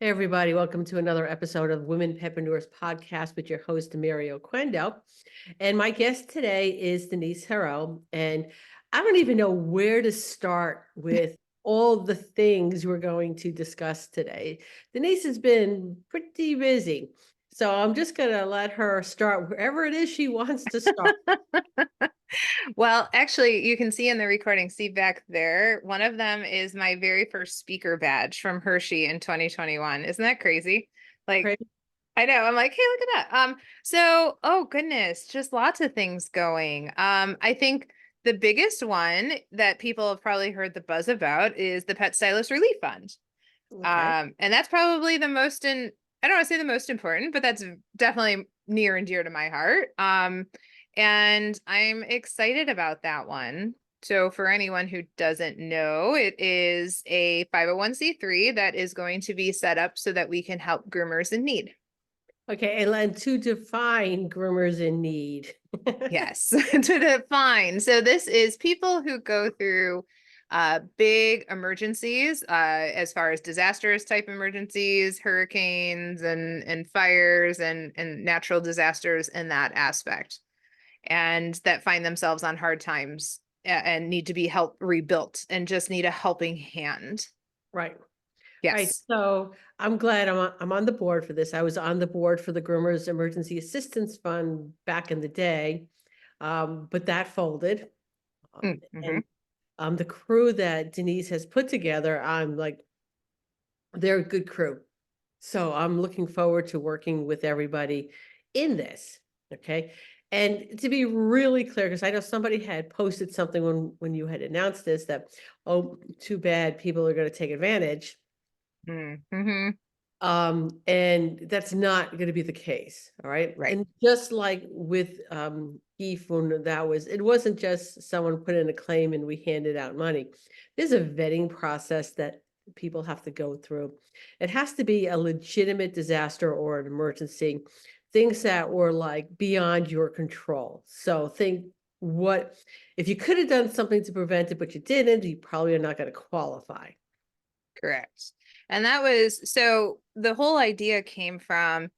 Hey everybody, welcome to another episode of Women Petpreneurs Podcast with your host, Mary Oquendo. And my guest today is Denise Heroux. And I don't even know where to start with all the things we're going to discuss today. Denise has been pretty busy. So I'm just going to let her start wherever it is she wants to start. Well, actually, you can see in the recording, see back there, one of them is my very first speaker badge from Hershey in 2021. Isn't that crazy? Like, Right? I know. I'm like, hey, look at that. Oh goodness, just lots of things going. I think the biggest one that people have probably heard the buzz about is the Pet Stylist Relief Fund. Okay. And that's probably I don't want to say the most important, but that's definitely near and dear to my heart. And I'm excited about that one. So for anyone who doesn't know, it is a 501(c)(3) that is going to be set up so that we can help groomers in need. Okay. And to define groomers in need. Yes, to define. So this is people who go through big emergencies, as far as disasters type emergencies, hurricanes and fires and natural disasters in that aspect, and that find themselves on hard times and need to be rebuilt and just need a helping hand. Right. Right. Yes. So I'm glad I'm on the board for this. I was on the board for the Groomers Emergency Assistance Fund back in the day, but that folded. Mm-hmm. And the crew that Denise has put together, I'm like, they're a good crew. So I'm looking forward to working with everybody in this. Okay. And to be really clear, because I know somebody had posted something when you had announced this that, oh, too bad people are going to take advantage. Mm-hmm. And that's not going to be the case. All right. Right. And just like with EIF, when it wasn't just someone put in a claim and we handed out money. There's a vetting process that people have to go through. It has to be a legitimate disaster or an emergency, things that were like beyond your control. So think, what if you could have done something to prevent it, but you didn't, you probably are not going to qualify. Correct. And that was, so the whole idea came from,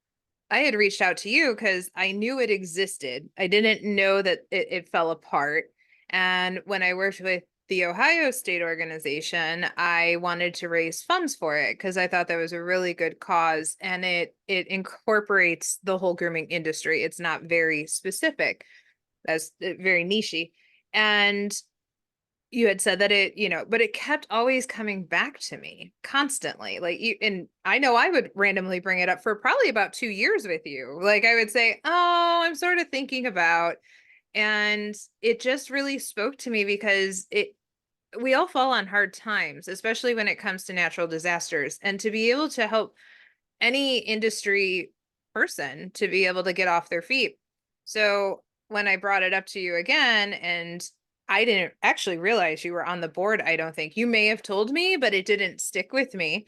I had reached out to you because I knew it existed. I didn't know that it fell apart. And when I worked with the Ohio State organization, I wanted to raise funds for it because I thought that was a really good cause, and it incorporates the whole grooming industry. It's not very specific, that's very nichey. And you had said that but it kept always coming back to me constantly. And I know I would randomly bring it up for probably about 2 years with you. Like I would say, oh, I'm sort of thinking about, and it just really spoke to me because we all fall on hard times, especially when it comes to natural disasters, and to be able to help any industry person to be able to get off their feet. So when I brought it up to you again, and I didn't actually realize you were on the board, I don't think. You may have told me, but it didn't stick with me.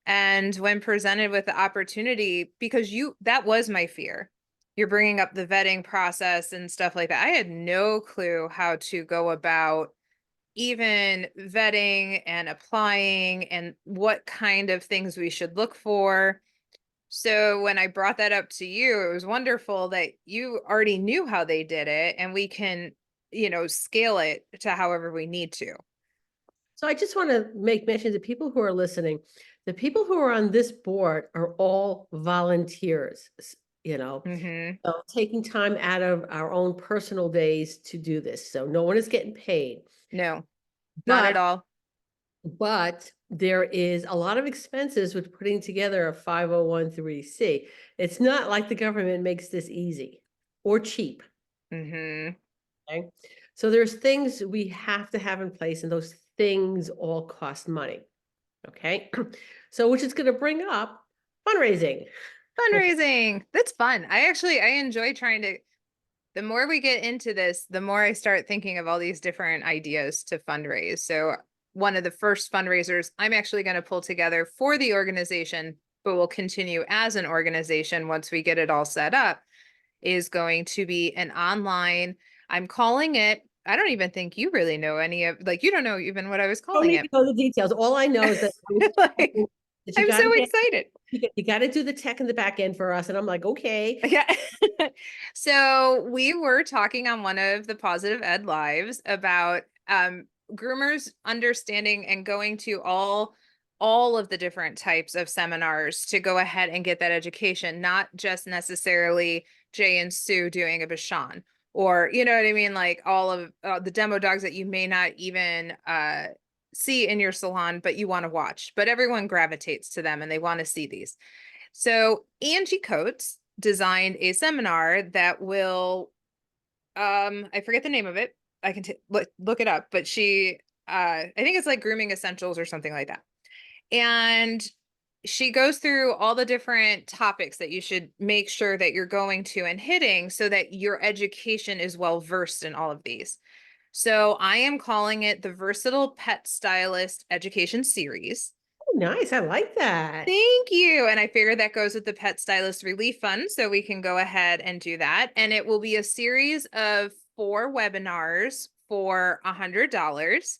And when presented with the opportunity, because that was my fear. You're bringing up the vetting process and stuff like that. I had no clue how to go about even vetting and applying and what kind of things we should look for. So when I brought that up to you, it was wonderful that you already knew how they did it, and we can, scale it to however we need to. So I just want to make mention to people who are listening, the people who are on this board are all volunteers, Mm-hmm. so taking time out of our own personal days to do this. So no one is getting paid, No, not at but, all. but there is a lot of expenses with putting together a 501(c)(3). It's not like the government makes this easy or cheap. Mm-hmm. Okay. So there's things we have to have in place, and those things all cost money. Okay. So which is going to bring up fundraising. Fundraising. That's fun. I enjoy the more we get into this, the more I start thinking of all these different ideas to fundraise. So one of the first fundraisers I'm actually going to pull together for the organization, but will continue as an organization once we get it all set up, is going to be an online, I'm calling it, I don't even think you really know you don't know even what I was Don't calling need it. to know the details. All I know is that Like, that you I'm got to so get excited. You got to do the tech in the back end for us. And I'm like, okay. Yeah. So we were talking on one of the Positive Ed lives about groomers understanding and going to all of the different types of seminars to go ahead and get that education, not just necessarily Jay and Sue doing a Bashan, or you know what I mean, like all of the demo dogs that you may not even see in your salon, but you want to watch. But everyone gravitates to them and they want to see these. So Angie Coates designed a seminar that will, I forget the name of it. I can look it up, but she, I think it's like grooming essentials or something like that. And she goes through all the different topics that you should make sure that you're going to and hitting so that your education is well versed in all of these. So I am calling it the Versatile Pet Stylist Education Series. Oh, nice. I like that. Thank you. And I figured that goes with the Pet Stylist Relief Fund, so we can go ahead and do that. And it will be a series of 4 webinars for $100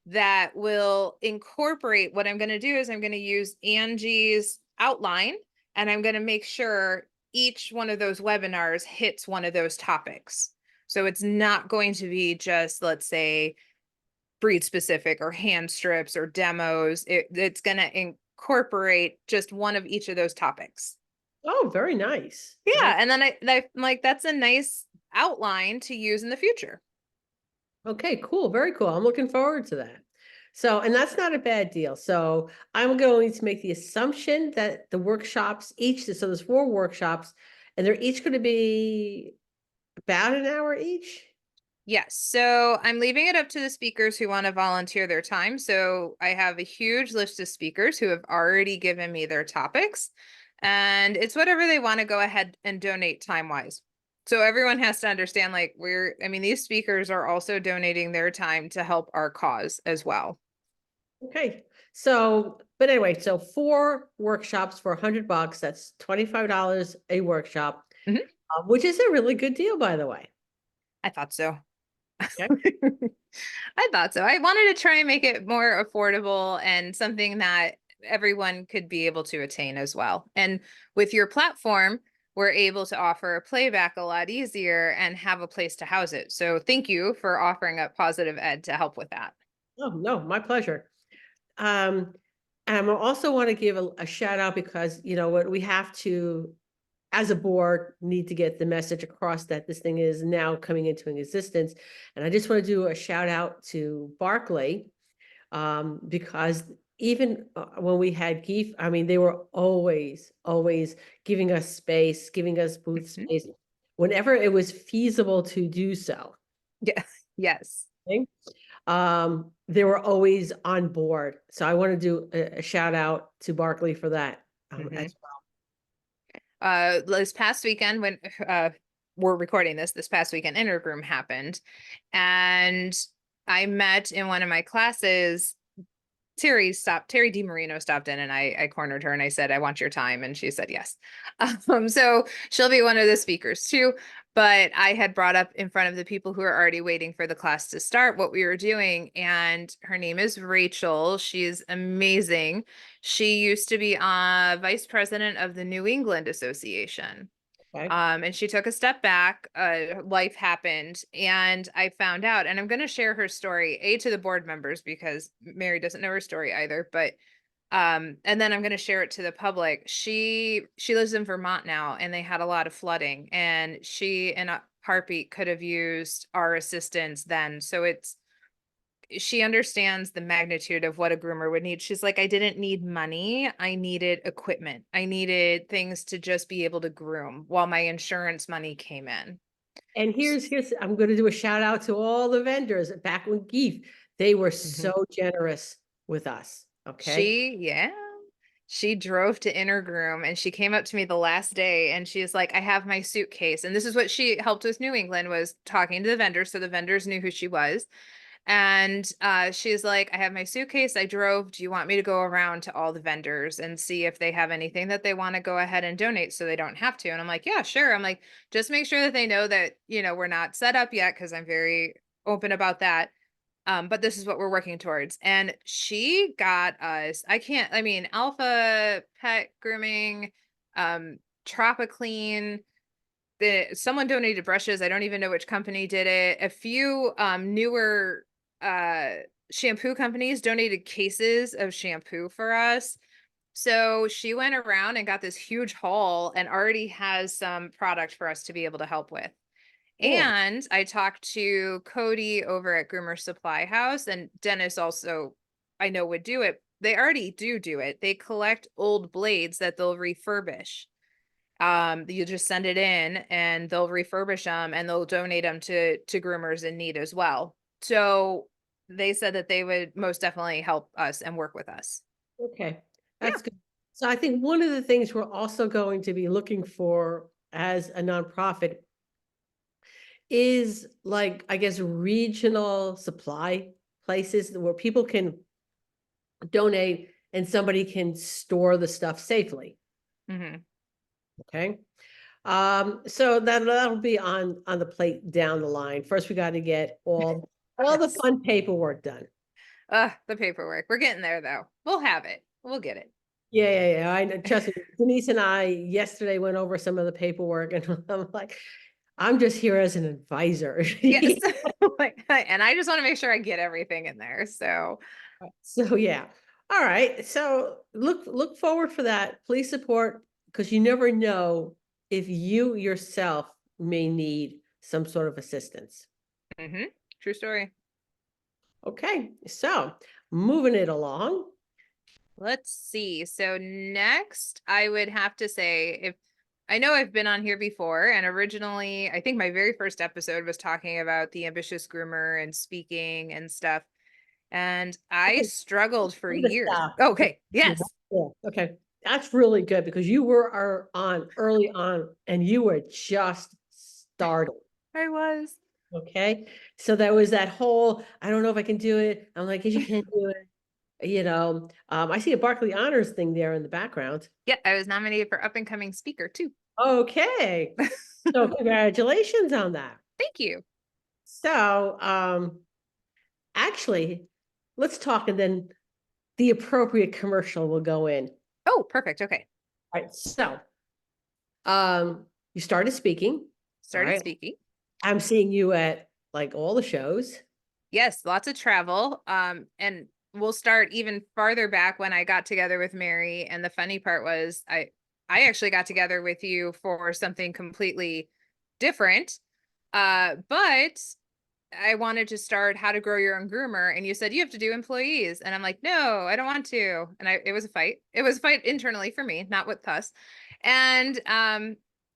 that will incorporate. What I'm going to do is I'm going to use Angie's outline, and I'm going to make sure each one of those webinars hits one of those topics. So it's not going to be just, let's say, breed specific or hand strips or demos. It's going to incorporate just one of each of those topics. Oh, very nice. Yeah. And then I like, that's a nice outline to use in the future. Okay, cool. Very cool. I'm looking forward to that. So, and that's not a bad deal. So I'm going to make the assumption that the workshops each, so there's 4 workshops, and they're each going to be about an hour each. Yes. So I'm leaving it up to the speakers who want to volunteer their time. So I have a huge list of speakers who have already given me their topics, and it's whatever they want to go ahead and donate time wise. So everyone has to understand, like, these speakers are also donating their time to help our cause as well. Okay. So, but anyway, so 4 workshops for $100. That's $25 a workshop, which is a really good deal, by the way. I thought so. Okay. I thought so. I wanted to try and make it more affordable and something that everyone could be able to attain as well. And with your platform, we're able to offer a playback a lot easier and have a place to house it. So thank you for offering up Positive Ed to help with that. Oh, no, my pleasure. And I also want to give a shout out because, you know what, we have to, as a board, need to get the message across that this thing is now coming into existence. And I just want to do a shout out to Barclay, because even when we had GEEF, I mean, they were always giving us space, giving us booth space, whenever it was feasible to do so. Yeah. Yes. Okay? They were always on board. So I want to do a shout out to Barclay for that as well. This past weekend, when we're recording this past weekend, Intergroom happened, and I met in one of my classes. Terry DiMarino stopped in, and I cornered her and I said, I want your time. And she said, yes. So she'll be one of the speakers too. But I had brought up in front of the people who are already waiting for the class to start what we were doing. And her name is Rachel. She's amazing. She used to be vice president of the New England Association. Okay. And she took a step back, life happened, and I found out, and I'm going to share her story, to the board members, because Mary doesn't know her story either, but, and then I'm going to share it to the public. She lives in Vermont now, and they had a lot of flooding, and she in a heartbeat could have used our assistance then. So she understands the magnitude of what a groomer would need. She's like, I didn't need money. I needed equipment. I needed things to just be able to groom while my insurance money came in. And here's, I'm going to do a shout out to all the vendors back when GEEF, they were so generous with us. Okay. She drove to Intergroom, and she came up to me the last day, and she's like, I have my suitcase. And this is what she helped with New England, was talking to the vendors. So the vendors knew who she was. And she's like, I have my suitcase. I drove. Do you want me to go around to all the vendors and see if they have anything that they want to go ahead and donate so they don't have to? And I'm like, yeah, sure. I'm like, just make sure that they know that, we're not set up yet, because I'm very open about that. But this is what we're working towards. And she got us, Alpha Pet Grooming, Tropiclean, someone donated brushes. I don't even know which company did it. A few newer shampoo companies donated cases of shampoo for us. So she went around and got this huge haul and already has some product for us to be able to help with. Cool. And I talked to Cody over at Groomers Supply House, and Dennis also, I know, would do it. They already do it. They collect old blades that they'll refurbish. You just send it in and they'll refurbish them and they'll donate them to groomers in need as well. So they said that they would most definitely help us and work with us. Okay, Yeah. that's good. So I think one of the things we're also going to be looking for as a nonprofit is, like, I guess, regional supply places where people can donate and somebody can store the stuff safely. Mm-hmm. Okay. So that'll be on the plate down the line. First, we got to get all the fun paperwork done. The paperwork. We're getting there though. We'll have it. We'll get it. Yeah. I know. Trust me. Denise and I yesterday went over some of the paperwork, and I'm like, I'm just here as an advisor. Yes. And I just want to make sure I get everything in there. So So yeah. All right. So look forward for that. Please support, because you never know if you yourself may need some sort of assistance. true story. Okay. So moving it along. Let's see. So next, I would have to say, if I know I've been on here before, and originally, I think my very first episode was talking about the ambitious groomer and speaking and stuff. And I struggled for years. Okay. Yes. Yeah. Okay. That's really good, because you were on early on and you were just starting. I was. Okay. So there was that whole, I don't know if I can do it. I'm like, yes, you can do it. I see a Barkley Honors thing there in the background. Yeah. I was nominated for up and coming speaker too. Okay. So congratulations on that. Thank you. So, actually, let's talk, and then the appropriate commercial will go in. Oh, perfect. Okay. All right. So, you started speaking. Started speaking. I'm seeing you at like all the shows. Yes, lots of travel. And we'll start even farther back when I got together with Mary. And the funny part was I actually got together with you for something completely different. But I wanted to start How to Grow Your Own Groomer, and you said you have to do employees. And I'm like, no, I don't want to. And it was a fight. It was a fight internally for me, not with us. And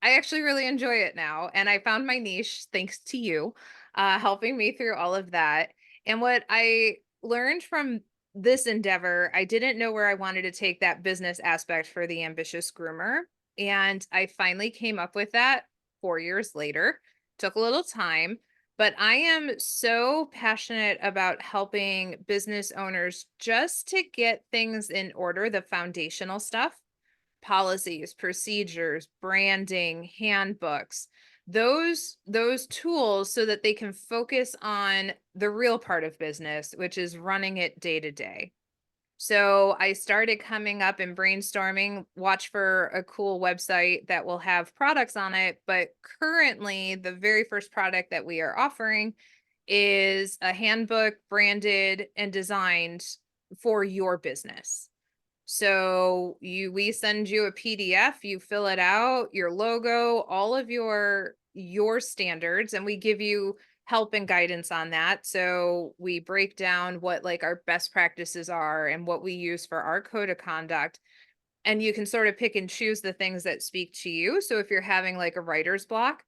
I actually really enjoy it now. And I found my niche thanks to you helping me through all of that. And what I learned from this endeavor, I didn't know where I wanted to take that business aspect for the ambitious groomer. And I finally came up with that 4 years later. Took a little time, but I am so passionate about helping business owners just to get things in order, the foundational stuff, policies, procedures, branding, handbooks, those tools, so that they can focus on the real part of business, which is running it day to day. So I started coming up and brainstorming, watch for a cool website that will have products on it. But currently, the very first product that we are offering is a handbook branded and designed for your business. So we send you a PDF, you fill it out, your logo, all of your standards, and we give you help and guidance on that. So we break down what like our best practices are and what we use for our code of conduct. And you can sort of pick and choose the things that speak to you. So if you're having like a writer's block,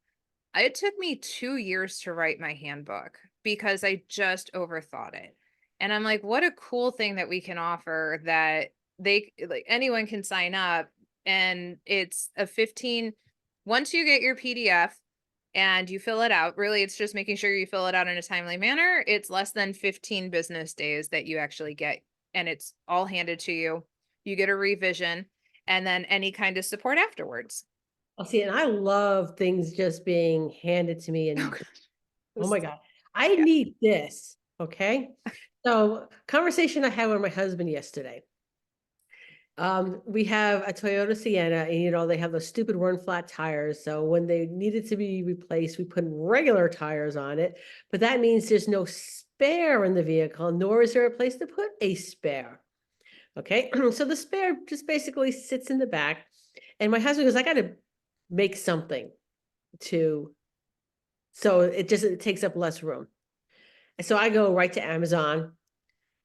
it took me 2 years to write my handbook because I just overthought it. And I'm like, what a cool thing that we can offer, that they like anyone can sign up. And it's once you get your PDF and you fill it out, really, it's just making sure you fill it out in a timely manner. It's less than 15 business days that you actually get, and it's all handed to you. You get a revision and then any kind of support afterwards. I'll see, and I love things just being handed to me, and oh my God, I need this. Okay. So conversation I had with my husband yesterday. We have a Toyota Sienna, and they have those stupid run flat tires. So when they needed to be replaced, we put regular tires on it. But that means there's no spare in the vehicle, nor is there a place to put a spare. Okay. So the spare just basically sits in the back. And my husband goes, I got to make something so it takes up less room. And so I go right to Amazon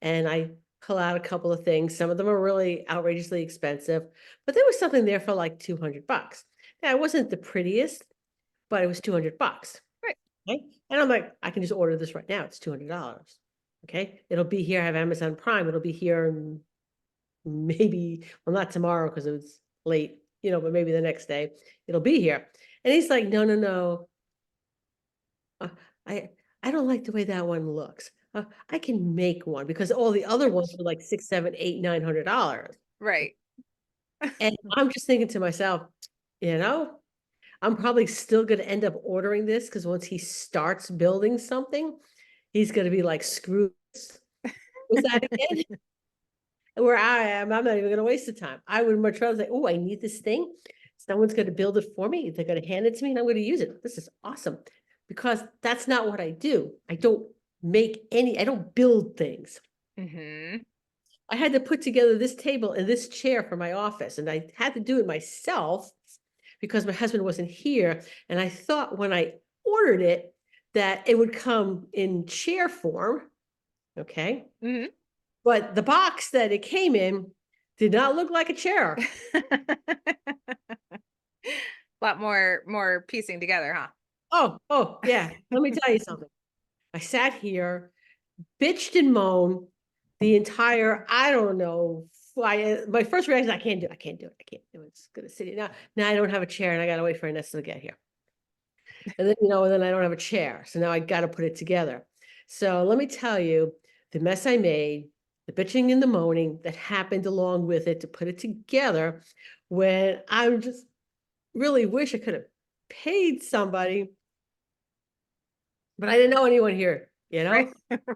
and I pull out a couple of things. Some of them are really outrageously expensive, but there was something there for like $200. Now, it wasn't the prettiest, but it was $200. Right. Okay. And I'm like, I can just order this right now. It's $200. Okay. It'll be here. I have Amazon Prime. It'll be here maybe, well, not tomorrow because it was late, but maybe the next day it'll be here. And he's like, no, no, no. I don't like the way that one looks. I can make one because all the other ones were like $600, $700, $800, $900. Right. And I'm just thinking to myself, I'm probably still going to end up ordering this because once he starts building something, he's going to be like, screw this. Was that again? Where I am, I'm not even going to waste the time. I would much rather say, oh, I need this thing. Someone's going to build it for me. They're going to hand it to me and I'm going to use it. This is awesome. Because that's not what I do. I don't build things. Mm-hmm. I had to put together this table and this chair for my office, and I had to do it myself because my husband wasn't here. And I thought when I ordered it that it would come in chair form. Okay. Mm-hmm. But the box that it came in did not look like a chair. A lot more piecing together, huh? Oh, yeah. Let me tell you something. I sat here, bitched and moaned the entire, I don't know. My first reaction, I can't do it. It's gonna sit here. Now I don't have a chair and I gotta wait for Ernesto to get here. And then I don't have a chair. So now I gotta put it together. So let me tell you the mess I made, the bitching and the moaning that happened along with it to put it together, when I just really wish I could have paid somebody. But I didn't know anyone here, Right.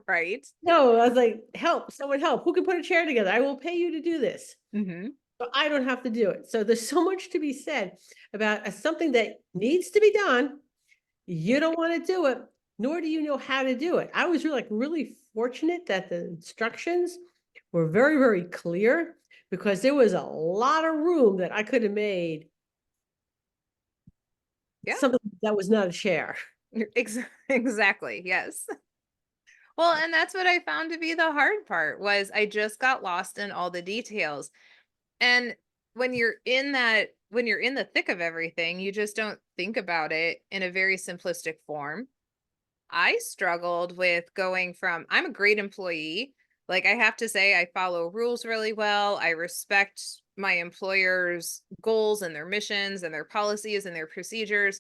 Right. No, I was like, someone help. Who can put a chair together? I will pay you to do this. Mm-hmm. So I don't have to do it. So there's so much to be said about something that needs to be done. You don't want to do it, nor do you know how to do it. I was really fortunate that the instructions were very, very clear because there was a lot of room that I could have made something that was not a chair. Exactly. Yes. Well, and that's what I found to be the hard part was I just got lost in all the details. And when you're in the thick of everything, you just don't think about it in a very simplistic form. I struggled with going from, I'm a great employee. Like I have to say, I follow rules really well. I respect my employer's goals and their missions and their policies and their procedures,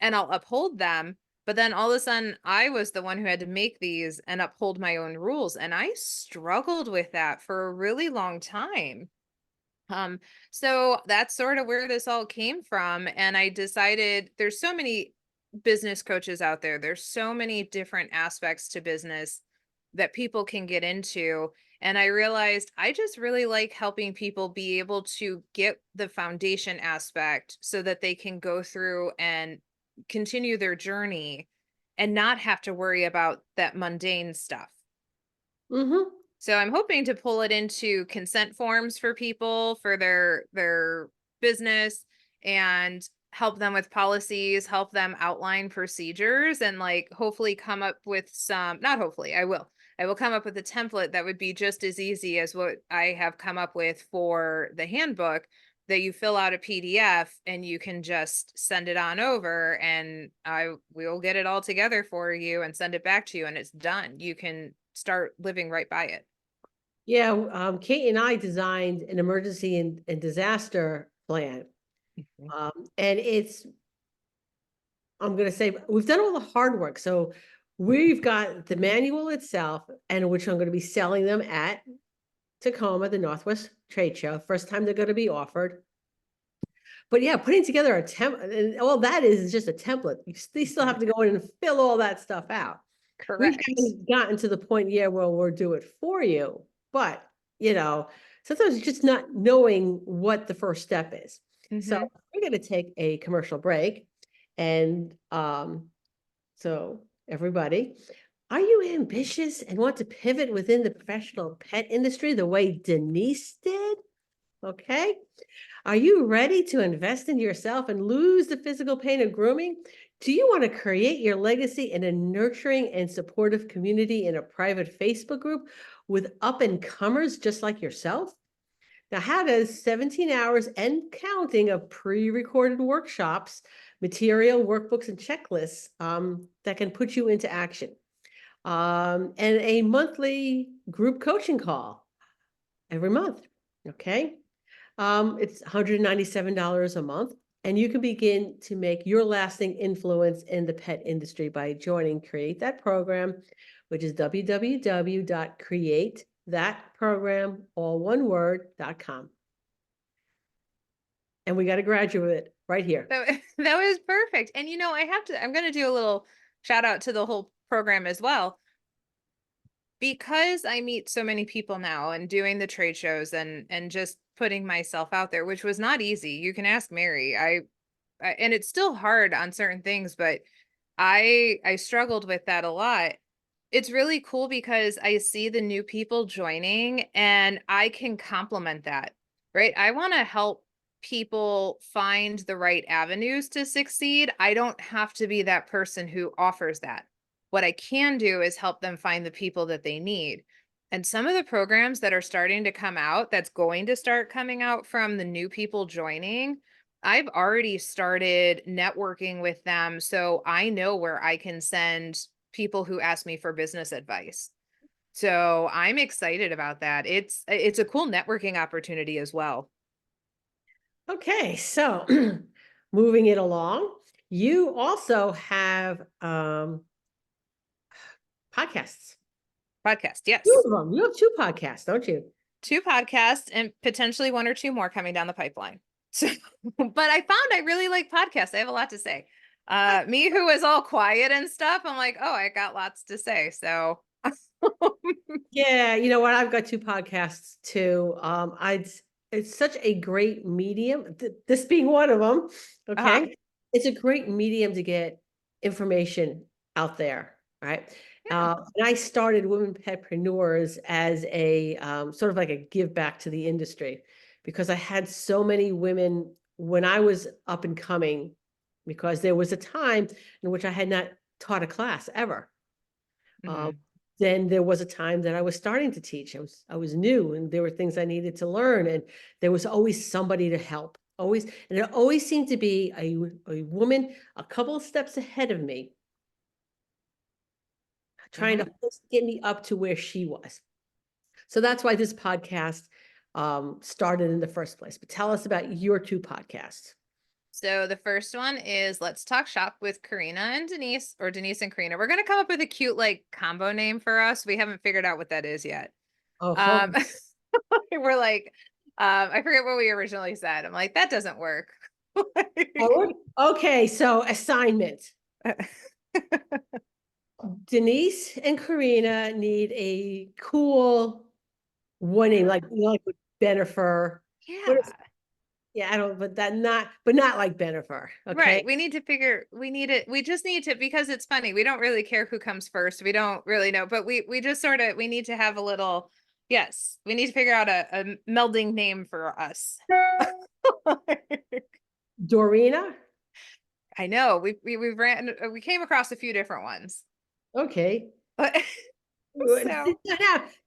and I'll uphold them. But then all of a sudden, I was the one who had to make these and uphold my own rules. And I struggled with that for a really long time. So that's sort of where this all came from. And I decided there's so many business coaches out there. There's so many different aspects to business that people can get into. And I realized I just really like helping people be able to get the foundation aspect so that they can go through and continue their journey and not have to worry about that mundane stuff. Mm-hmm. So I'm hoping to pull it into consent forms for people for their business and help them with policies, help them outline procedures, and like hopefully come up with not hopefully, I will come up with a template that would be just as easy as what I have come up with for the handbook, that you fill out a PDF and you can just send it on over and we'll get it all together for you and send it back to you and it's done. You can start living right by it. Yeah, Kate and I designed an emergency and disaster plan. And I'm going to say, we've done all the hard work. So we've got the manual itself, and which I'm going to be selling them at Tacoma, the Northwest Trade Show. First time they're going to be offered. But yeah, putting together a template, and all that is just a template. They still have to go in and fill all that stuff out. We Correct. haven't gotten to the point yet where we'll do it for you, but sometimes it's just not knowing what the first step is. So Mhm. we're going to take a commercial break. And so everybody, are you ambitious and want to pivot within the professional pet industry the way Denise did? Okay. Are you ready to invest in yourself and lose the physical pain of grooming? Do you want to create your legacy in a nurturing and supportive community in a private Facebook group with up-and-comers just like yourself? Now, how does 17 hours and counting of pre-recorded workshops, material, workbooks, and checklists that can put you into action? And a monthly group coaching call every month, okay? It's $197 a month, and you can begin to make your lasting influence in the pet industry by joining Create That Program, which is www.createthatprogram, all one word.com. And we got a graduate right here. That was perfect. And I'm going to do a little shout out to the whole program as well. Because I meet so many people now and doing the trade shows and just putting myself out there, which was not easy. You can ask Mary. And it's still hard on certain things, but I struggled with that a lot. It's really cool because I see the new people joining and I can complement that, right? I want to help people find the right avenues to succeed. I don't have to be that person who offers that. What I can do is help them find the people that they need. And some of the programs that are starting to come out, that's going to start coming out from the new people joining, I've already started networking with them. So I know where I can send people who ask me for business advice. So I'm excited about that. It's a cool networking opportunity as well. Okay, so moving it along, you also have podcasts. Podcast, Two yes. of them. You have two podcasts, don't you? 2 podcasts and potentially 1 or 2 more coming down the pipeline. So, but I found I really like podcasts. I have a lot to say. Me who is all quiet and stuff, I'm like, oh, I got lots to say. So Yeah, you know what? I've got two podcasts too. It's such a great medium, this being one of them. uh-huh. Okay. It's a great medium to get information out there, right? Yeah. And I started Women Petpreneurs as a sort of like a give back to the industry because I had so many women when I was up and coming, because there was a time in which I had not taught a class ever. Um, Mhm. then there was a time that I was starting to teach. I was new and there were things I needed to learn, and there was always somebody to help. Always, and it always seemed to be a woman a couple of steps ahead of me, trying Mhm. to get me up to where she was. So that's why this podcast started in the first place. But tell us about your two podcasts. So the first one is Let's Talk Shop with Karina and Denise, or Denise and Karina. We're gonna come up with a cute like combo name for us. We haven't figured out what that is yet. Oh, Um, we're like, I forget what we originally said. I'm like, that doesn't work. forward. Okay, so assignment. Denise and Karina need a cool one name, like like with Bennifer. What is, Yeah. yeah, I don't, but not like Bennifer. Okay. Right. We need it. We just need to, because it's funny. We don't really care who comes first. We don't really know, but we just sort of, we need to have a little, yes, we need to figure out a melding name for us. Dorina. I know we came across a few different ones. Okay. But so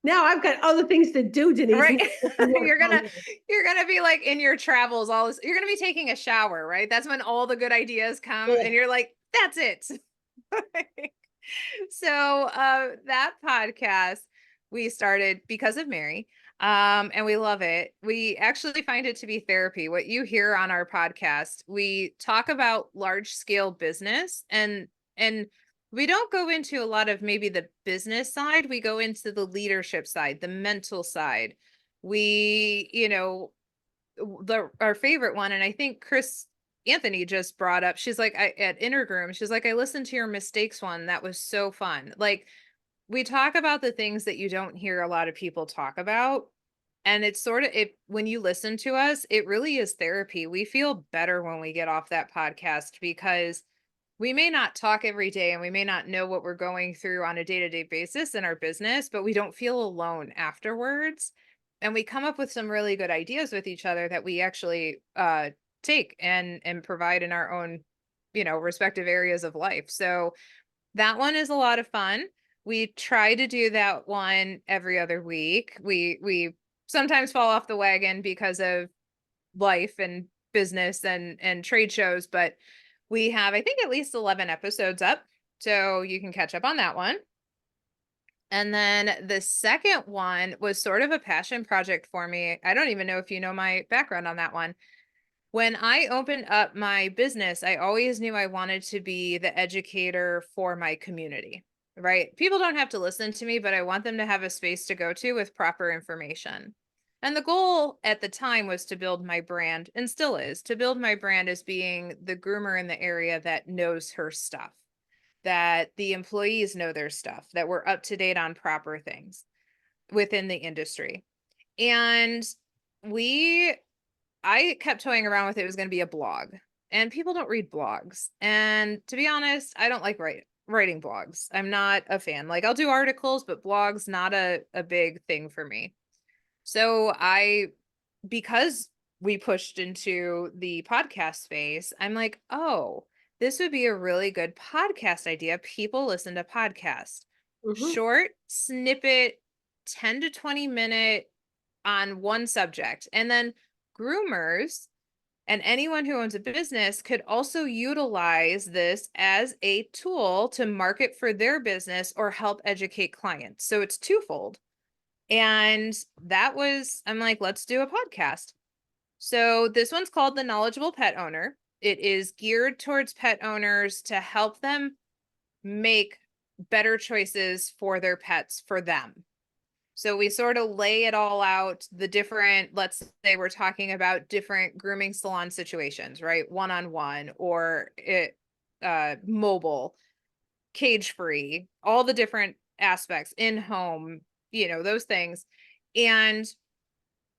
Now I've got other things to do, Denise. right. More you're gonna content. you're gonna be like in your travels, you're gonna be taking a shower, right? That's when all the good ideas come Yeah. and you're like, that's it. So that podcast we started because of Mary. And we love it. We actually find it to be therapy. What you hear on our podcast, we talk about large scale business, and we don't go into a lot of maybe the business side. We go into the leadership side, the mental side. We, our favorite one, and I think Chris, Anthony just brought up, she's like, at Intergroom, she's like, I listened to your mistakes one. That was so fun. Like, we talk about the things that you don't hear a lot of people talk about. And it's sort of, when you listen to us, it really is therapy. We feel better when we get off that podcast because we may not talk every day and we may not know what we're going through on a day-to-day basis in our business, but we don't feel alone afterwards. And we come up with some really good ideas with each other that we actually take and provide in our own, respective areas of life. So that one is a lot of fun. We try to do that one every other week. We sometimes fall off the wagon because of life and business and trade shows, but we have, I think, at least 11 episodes up. So you can catch up on that one. And then the second one was sort of a passion project for me. I don't even know if you know my background on that one. When I opened up my business, I always knew I wanted to be the educator for my community, right? People don't have to listen to me, but I want them to have a space to go to with proper information. And the goal at the time was to build my brand, and still is, to build my brand as being the groomer in the area that knows her stuff, that the employees know their stuff, that we're up to date on proper things within the industry. And I kept toying around with it was going to be a blog, and people don't read blogs. And to be honest, I don't like writing blogs. I'm not a fan. Like, I'll do articles, but blogs, not a big thing for me. So because we pushed into the podcast space, I'm like, oh, this would be a really good podcast idea. People listen to podcasts. Short snippet, 10 to 20 minute on one subject. And then groomers and anyone who owns a business could also utilize this as a tool to market for their business or help educate clients. So it's twofold. And I'm like, let's do a podcast. So this one's called The Knowledgeable Pet Owner. It is geared towards pet owners to help them make better choices for their pets for them. So we sort of lay it all out, the different, let's say we're talking about different grooming salon situations, right? One-on-one or mobile, cage-free, all the different aspects, in-home, those things. And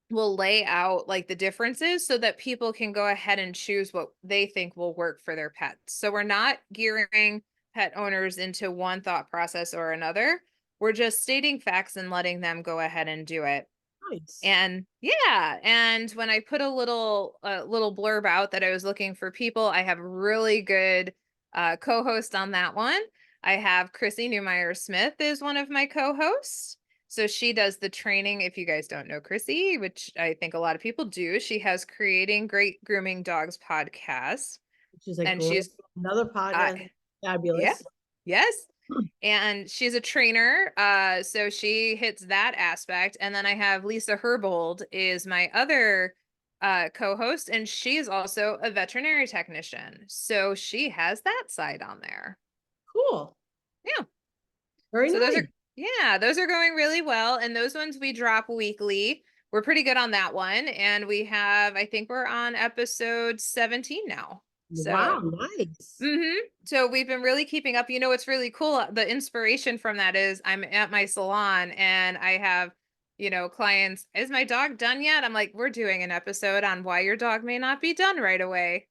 we'll lay out like the differences so that people can go ahead and choose what they think will work for their pets. So we're not gearing pet owners into one thought process or another. We're just stating facts and letting them go ahead and do it. Nice. And yeah, and when I put a little blurb out that I was looking for people, I have really good co-host on that one. I have Chrissy Newmeyer Smith is one of my co-hosts. So she does the training. If you guys don't know Chrissy, which I think a lot of people do, she has Creating Great Grooming Dogs podcast. She's like, and she's another podcast. Fabulous. Yeah, yes. And she's a trainer. So she hits that aspect. And then I have Lisa Herbold is my other co-host, and she is also a veterinary technician. So she has that side on there. Cool. Yeah. Very so nice. those are going really well. And those ones we drop weekly. We're pretty good on that one. And I think we're on episode 17 now. So, wow, nice. So we've been really keeping up. What's really cool, the inspiration from that is I'm at my salon and I have, clients, is my dog done yet? I'm like, we're doing an episode on why your dog may not be done right away.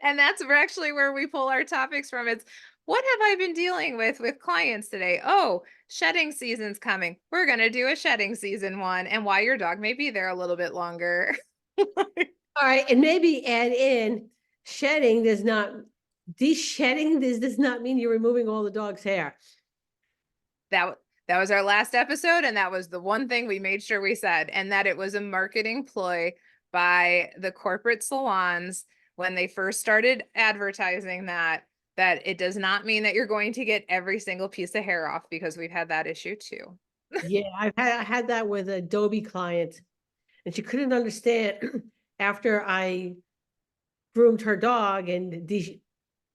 And that's actually where we pull our topics from. It's, what have I been dealing with clients today? Oh, shedding season's coming. We're going to do a shedding season one and why your dog may be there a little bit longer. All right. And maybe add in shedding does not mean you're removing all the dog's hair. That was our last episode. And that was the one thing we made sure we said, and that it was a marketing ploy by the corporate salons when they first started advertising that it does not mean that you're going to get every single piece of hair off, because we've had that issue too. Yeah, I had that with an Adobe client, and she couldn't understand after I groomed her dog and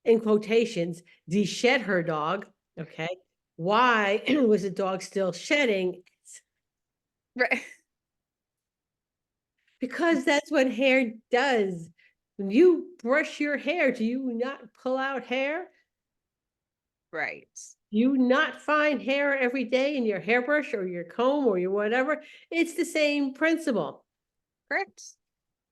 in quotations, de-shed her dog. Okay. Why was the dog still shedding? Right. because that's what hair does. When you brush your hair, do you not pull out hair? Right. You not find hair every day in your hairbrush or your comb or your whatever. It's the same principle. Correct.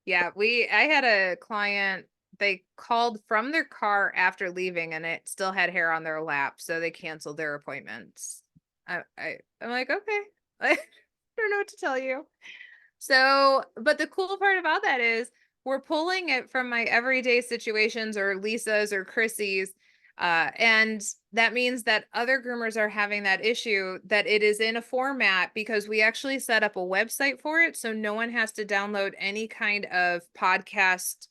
Yeah, I had a client, they called from their car after leaving and it still had hair on their lap, so they canceled their appointments. I'm like, okay, I don't know what to tell you. So, but the cool part about that is we're pulling it from my everyday situations or Lisa's or Chrissy's. And that means that other groomers are having that issue, that it is in a format because we actually set up a website for it. So no one has to download any kind of podcast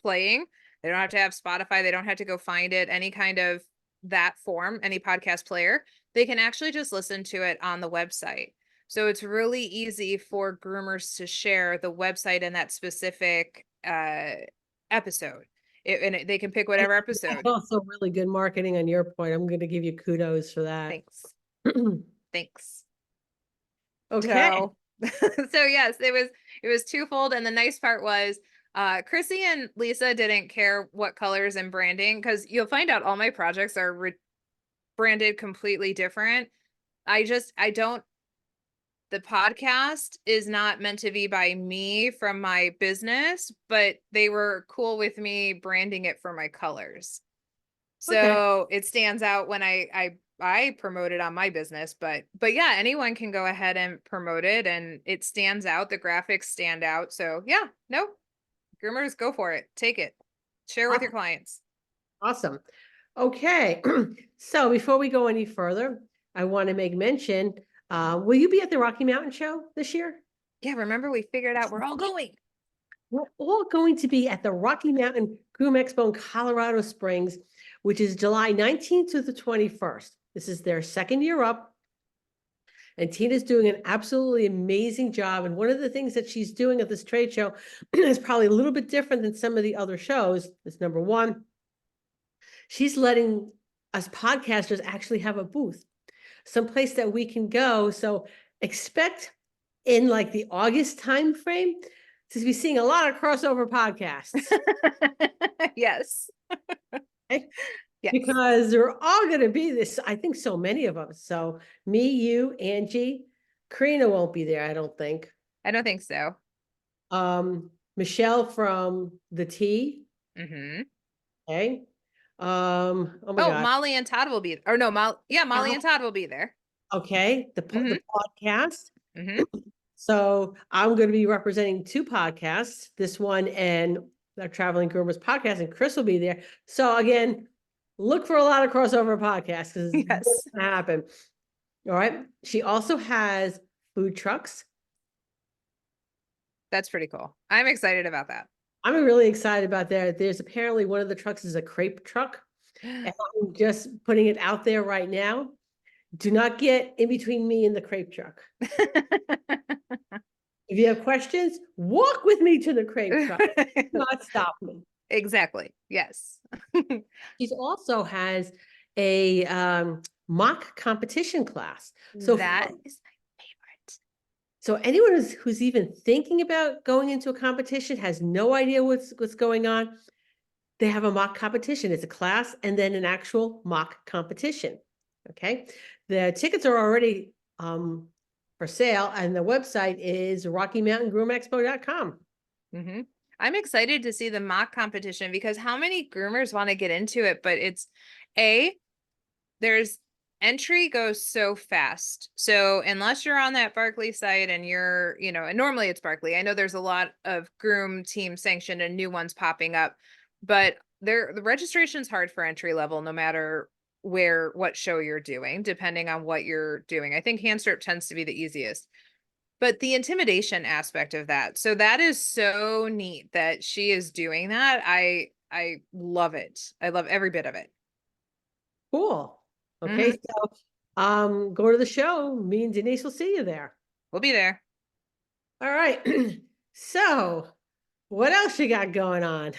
playing. They don't have to have Spotify. They don't have to go find it, any kind of that form, any podcast player. They can actually just listen to it on the website. So it's really easy for groomers to share the website and that specific episode. They can pick whatever episode. That's also really good marketing on your point. I'm going to give you kudos for that. Thanks. Thanks. Okay. So, so yes, it was twofold. And the nice part was Chrissy and Lisa didn't care what colors and branding, because you'll find out all my projects are branded completely different. The podcast is not meant to be by me from my business, but they were cool with me branding it for my colors. So it stands out when I promote it on my business, but yeah, anyone can go ahead and promote it and it stands out. The graphics stand out. So yeah, no, groomers, go for it. Take it. Share with your clients. Awesome. Okay. So before we go any further, I want to make mention, will you be at the Rocky Mountain Show this year? Yeah, remember we figured out we're all going. We're all going to be at the Rocky Mountain Groom Expo in Colorado Springs, which is July 19th to the 21st. This is their second year up. And Tina's doing an absolutely amazing job. And one of the things that she's doing at this trade show is probably a little bit different than some of the other shows. Is number one, she's letting us podcasters actually have a booth, someplace that we can go. So expect in like the August timeframe to be seeing a lot of crossover podcasts. Yes. Okay? Yes. Because they're all going to be this, I think so many of them. So me, you, Angie, Karina won't be there, I don't think. I don't think so. Michelle from the Tea. Mm-hmm. Okay. Oh my God. Molly and Todd will be, or no, Molly and Todd will be there. Okay. The podcast. Mm-hmm. So I'm going to be representing two podcasts, this one and the Traveling Groomers Podcast, and Chris will be there. So again, look for a lot of crossover podcasts because it's going to happen. All right. She also has food trucks. That's pretty cool. I'm excited about that. I'm really excited about that. There's apparently one of the trucks is a crepe truck. And I'm just putting it out there right now. Do not get in between me and the crepe truck. If you have questions, walk with me to the crepe truck. Do not stop me. Exactly. Yes. She also has a mock competition class. So that is my favorite. So anyone who's even thinking about going into a competition, has no idea what's going on, they have a mock competition. It's a class and then an actual mock competition. Okay. The tickets are already for sale, and the website is RockyMountainGroomExpo.com. Mm-hmm. I'm excited to see the mock competition because how many groomers want to get into it? But there's entry goes so fast. So unless you're on that Barkley site and you're, and normally it's Barkley. I know there's a lot of groom team sanctioned and new ones popping up, but the registration's hard for entry level, no matter what show you're doing, depending on what you're doing. I think hand strip tends to be the easiest. But the intimidation aspect of that. So that is so neat that she is doing that. I love it. I love every bit of it. Cool. Okay. So go to the show. Me and Denise will see you there. We'll be there. All right. So what else you got going on?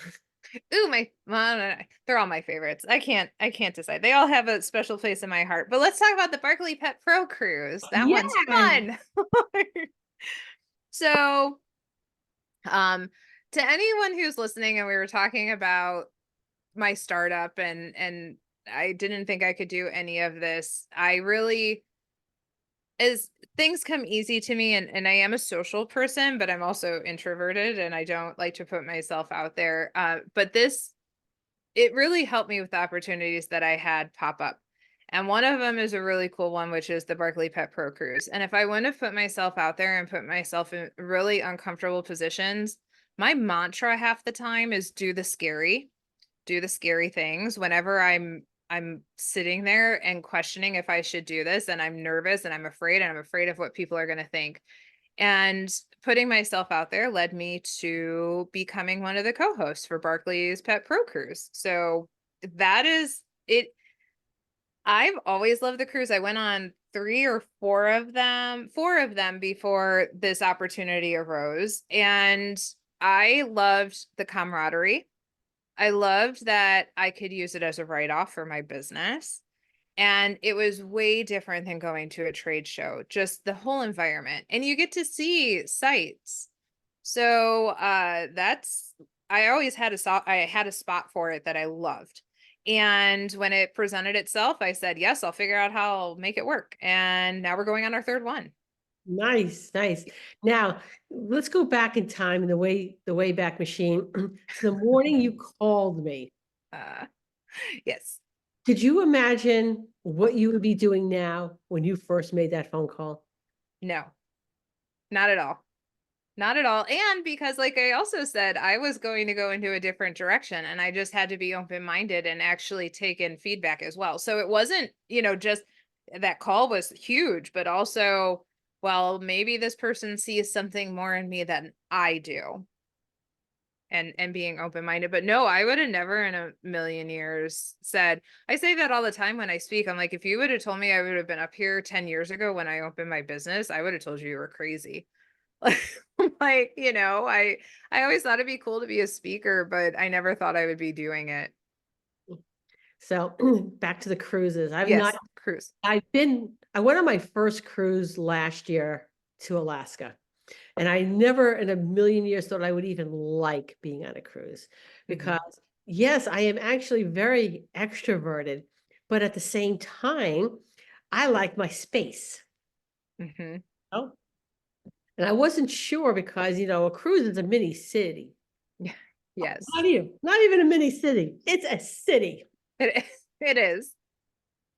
Ooh, they're all my favorites. I can't decide. They all have a special place in my heart. But let's talk about the Barkley Pet Pro Cruise. That one's fun. So To anyone who's listening, and we were talking about my startup, and I didn't think I could do any of this. I really, as things come easy to me, and I am a social person, but I'm also introverted and I don't like to put myself out there. But this, it really helped me with the opportunities that I had pop up. And one of them is a really cool one, which is the Barkley Pet Pro Cruise. And if I wouldn't have put myself out there and put myself in really uncomfortable positions, my mantra half the time is do the scary things. Whenever I'm sitting there and questioning if I should do this, and I'm nervous and I'm afraid of what people are going to think. And putting myself out there led me to becoming one of the co-hosts for Barkley's Pet Pro Cruise. So that is it. I've always loved the cruise. I went on 4 of them before this opportunity arose. And I loved the camaraderie. I loved that I could use it as a write-off for my business. And it was way different than going to a trade show, just the whole environment. And you get to see sights. So that's, I always had I had a spot for it that I loved. And when it presented itself, I said, yes, I'll figure out how I'll make it work. And now we're going on our third one. Nice, nice. Now, let's go back in time in the Wayback Machine. The morning you called me, Yes. did you imagine what you would be doing now when you first made that phone call? No, not at all. Not at all. And because, like I also said, I was going to go into a different direction, and I just had to be open-minded and actually take in feedback as well. So it wasn't, just that call was huge, but also, well, maybe this person sees something more in me than I do. And being open-minded. But no, I would have never in a million years said, I say that all the time when I speak. I'm like, if you would have told me I would have been up here 10 years ago when I opened my business, I would have told you were crazy. Like, I always thought it'd be cool to be a speaker, but I never thought I would be doing it. So back to the cruises. Cruise. I went on my first cruise last year to Alaska. And I never in a million years thought I would even like being on a cruise, because yes, I am actually very extroverted, but at the same time, I like my space. Oh, and I wasn't sure because, a cruise is a mini city. Yes. Not even a mini city. It's a city. It is.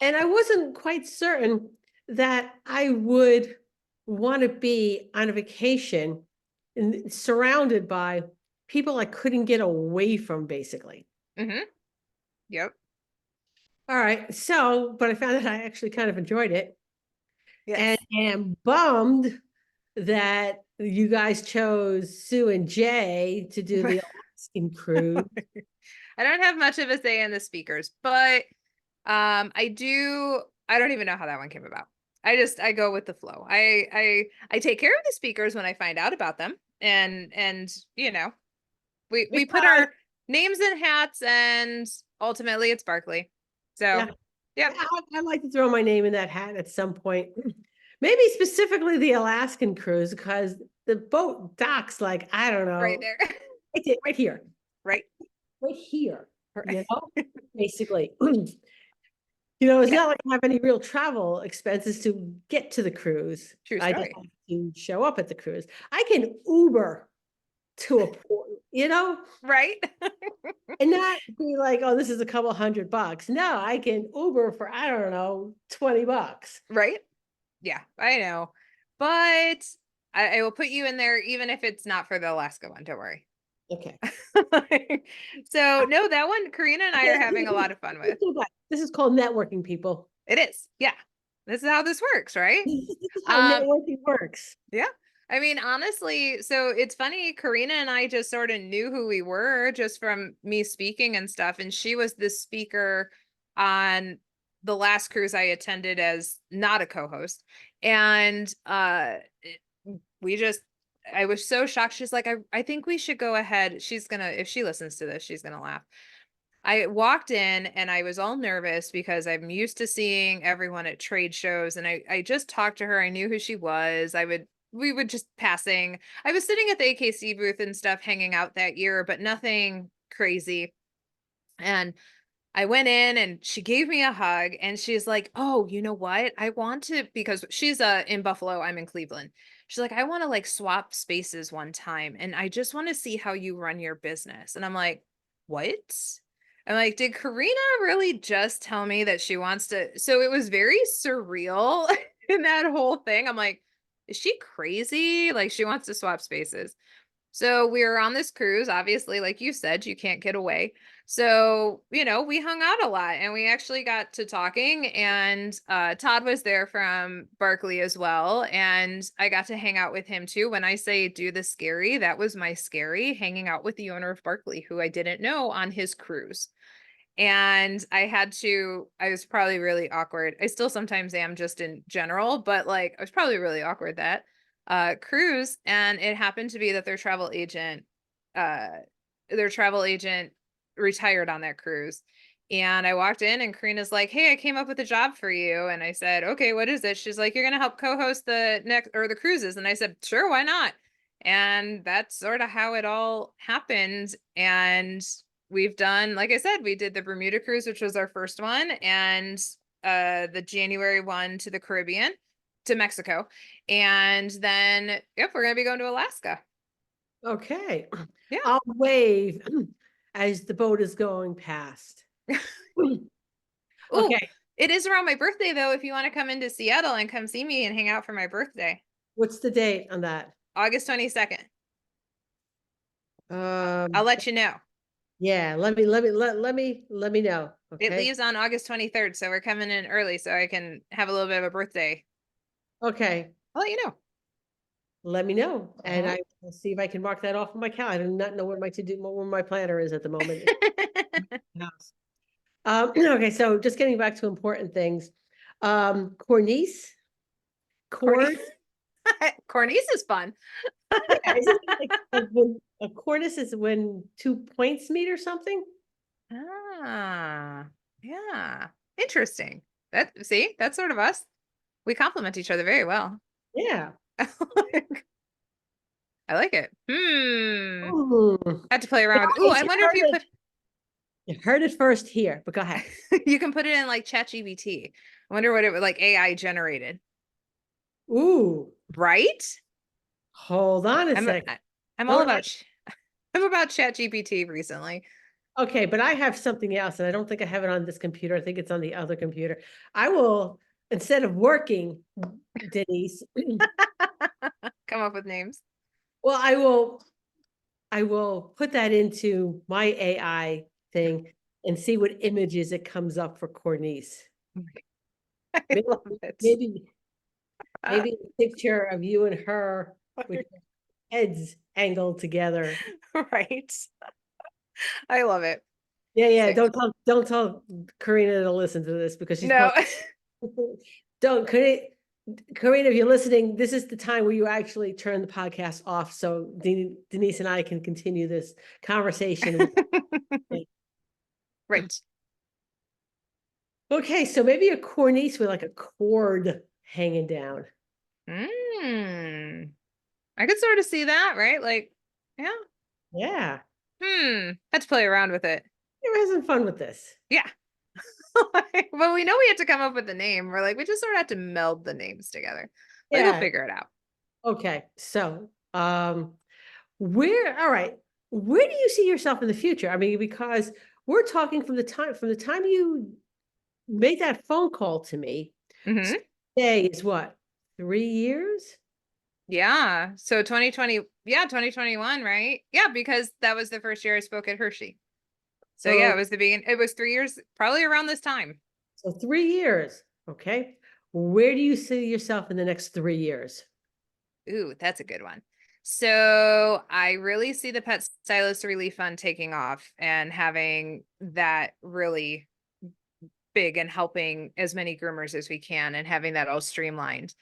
And I wasn't quite certain that I would want to be on a vacation and surrounded by people I couldn't get away from, basically. Yep. All right. So, but I found that I actually kind of enjoyed it. Yes. And am bummed that you guys chose Sue and Jay to do the Alaskan cruise. I don't have much of a say in the speakers, but I don't even know how that one came about. I go with the flow. I take care of the speakers when I find out about them. And we put our names in hats, and ultimately it's Barkley. So yeah. I'd like to throw my name in that hat at some point. Maybe specifically the Alaskan cruise, because the boat docks like, I don't know. Right there. Right here. Right. Right here. Basically. It's not like I have any real travel expenses to get to the cruise. True I story. just have to show up at the cruise. I can Uber to a port, Right. and not be like, oh, this is a couple $100. No, I can Uber for, I don't know, $20. Right. Yeah, I know. But I will put you in there, even if it's not for the Alaska one. Don't worry. Okay. So no, that one, Karina and I are having a lot of fun with. This is called networking, people. It is. Yeah. This is how this works, right? This is how networking works. Yeah. I mean, honestly, so it's funny, Karina and I just sort of knew who we were just from me speaking and stuff. And she was the speaker on the last cruise I attended as not a co-host. And I was so shocked. She's like, I think we should go ahead. If she listens to this, she's gonna laugh. I walked in and I was all nervous because I'm used to seeing everyone at trade shows, and I just talked to her. I knew who she was. I would we would just passing. I was sitting at the AKC booth and stuff hanging out that year, but nothing crazy. And I went in and she gave me a hug and she's like, oh, you know what? I want to, because she's in Buffalo, I'm in Cleveland. She's like, I want to like swap spaces one time. And I just want to see how you run your business. And I'm like, what? I'm like, did Karina really just tell me that she wants to? So it was very surreal in that whole thing. I'm like, is she crazy? Like she wants to swap spaces. So we were on this cruise, obviously, like you said, you can't get away. So, you know, we hung out a lot and we actually got to talking and Todd was there from Berkeley as well. And I got to hang out with him too. When I say do the scary, that was my scary, hanging out with the owner of Berkeley, who I didn't know, on his cruise. And I was probably really awkward. I still sometimes am just in general, but like I was probably really awkward that cruise. And it happened to be that uh their travel agent retired on that cruise. And I walked in and Karina's like, hey, I came up with a job for you. And I said, okay, what is it? She's like, you're gonna help co-host the next or the cruises. And I said, sure, why not? And that's sort of how it all happened. And we've done, like I said, we did the Bermuda cruise, which was our first one, and the January one to the Caribbean, to Mexico. And then, yep, we're going to be going to Alaska. Okay. Yeah. I'll wave as the boat is going past. Ooh, Okay. it is around my birthday, though, if you want to come into Seattle and come see me and hang out for my birthday. What's the date on that? August 22nd. I'll Um, let you know. yeah, let me know. It Okay. leaves on August 23rd, so we're coming in early so I can have a little bit of a birthday. Okay. I'll let you know. Let me know. And Mhm. I will see if I can mark that off on my calendar. I do not know what my where my planner is at the moment. House. Okay, so just getting back to important things. Cornice, cord. Cornice is fun. Yeah, isn't it like when a cornice is when 2 points meet or something? Ah, yeah. Interesting. See, that's sort of us. We complement each other very well. Yeah. I like it. Ooh. I had to play around with it. Ooh, I wonder if You heard it first here, but go ahead. you can put it in like ChatGPT. I wonder what it would like AI generated. Ooh, Right? hold on a sec. I'm all Don't about I'm about ChatGPT recently. Okay, but I have something else, and I don't think I have it on this computer. I think it's on the other computer. I will, instead of working, Denise, Come up with names. well, I will put that into my AI thing and see what images it comes up for Cornice. I Maybe, love it. maybe a picture of you and her with your heads angled together. Right. I love it. Yeah. So, Don't tell Karina to listen to this because she's no. probably don't Karina, if you're listening, this is the time where you actually turn the podcast off so Denise and I can continue this conversation. Right. Okay, so maybe a cornice with like a cord hanging down. I could sort of see that, right? Like, yeah. Yeah, Had to play around with it. you're having fun with this. Yeah. Well, we know we had to come up with a name. We're like, we just sort of had to meld the names together. Like, we'll Yeah. figure it out. Okay, so all right, where do you see yourself in the future? I mean, because we're talking from the time you made that phone call to me. Mm-hmm. Today is what, 3 years? Yeah. So 2020, yeah, 2021, right? Yeah, because that was the first year I spoke at Hershey. So yeah, So it was the beginning. It was 3 years, probably around this time. so 3 years. Okay. Where do you see yourself in the next 3 years? Ooh, that's a good one. So I really see the Pet Stylist Relief Fund taking off and having that really big and helping as many groomers as we can and having that all streamlined.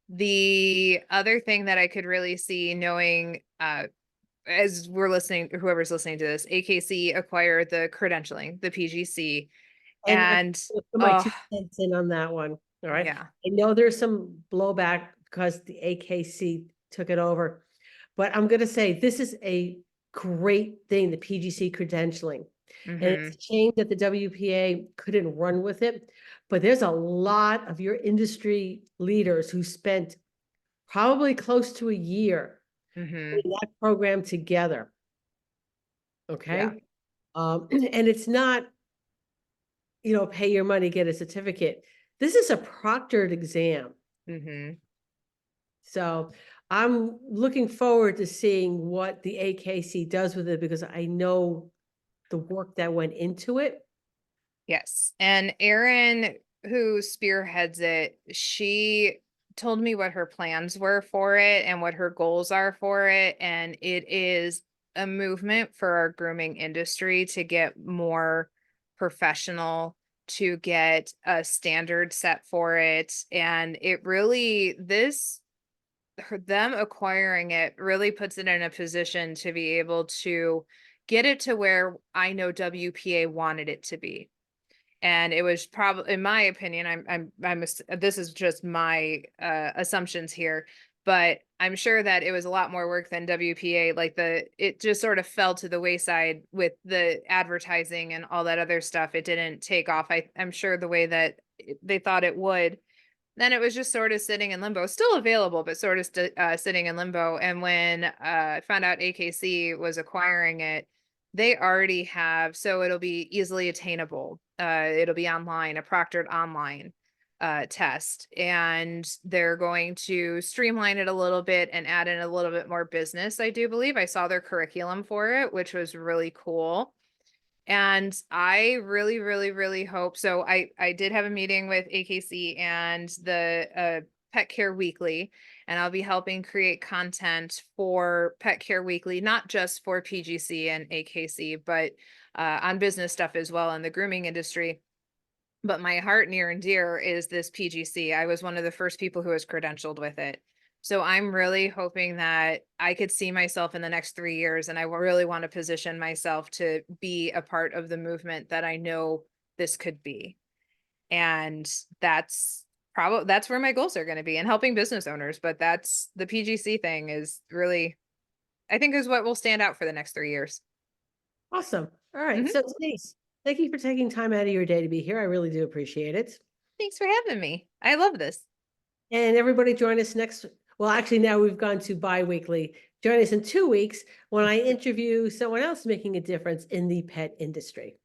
The other thing that I could really see, knowing as we're listening, whoever's listening to this, AKC acquired the credentialing, the PGC, And and put my 2 cents in on that one. All right. yeah, I know there's some blowback because the AKC took it over. But I'm going to say this is a great thing, the PGC credentialing. And it's a shame that the WPA couldn't run with it, but there's a lot of your industry leaders who spent probably close to a year in that program together. Okay. Yeah. And it's not, pay your money, get a certificate. This is a proctored exam. So I'm looking forward to seeing what the AKC does with it, because I know the work that went into it. Yes. And Erin, who spearheads it, she told me what her plans were for it and what her goals are for it. And it is a movement for our grooming industry to get more professional, to get a standard set for it. And it really, them acquiring it really puts it in a position to be able to get it to where I know WPA wanted it to be. And it was probably, in my opinion, this is just my assumptions here, but I'm sure that it was a lot more work than WPA. Like it just sort of fell to the wayside with the advertising and all that other stuff. It didn't take off. I'm sure the way that they thought it would. Then it was just sort of sitting in limbo, still available, but sort of sitting in limbo. And when I found out AKC was acquiring it, they already have, so it'll be easily attainable. It'll be online, a proctored online test, and they're going to streamline it a little bit and add in a little bit more business. I do believe I saw their curriculum for it, which was really cool. And I really, really, really hope, so I did have a meeting with AKC and the Pet Care Weekly, and I'll be helping create content for Pet Care Weekly, not just for PGC and AKC, but on business stuff as well in the grooming industry. But my heart near and dear is this PGC. I was one of the first people who was credentialed with it. So I'm really hoping that I could see myself in the next 3 years, and I really want to position myself to be a part of the movement that I know this could be. And that's where my goals are going to be, and helping business owners. But that's the PGC thing is really, I think, is what will stand out for the next 3 years. Awesome. All right. So Denise, thank you for taking time out of your day to be here. I really do appreciate it. Thanks for having me. I love this. And everybody join us well, actually now we've gone to bi-weekly. Join us in 2 weeks when I interview someone else making a difference in the pet industry.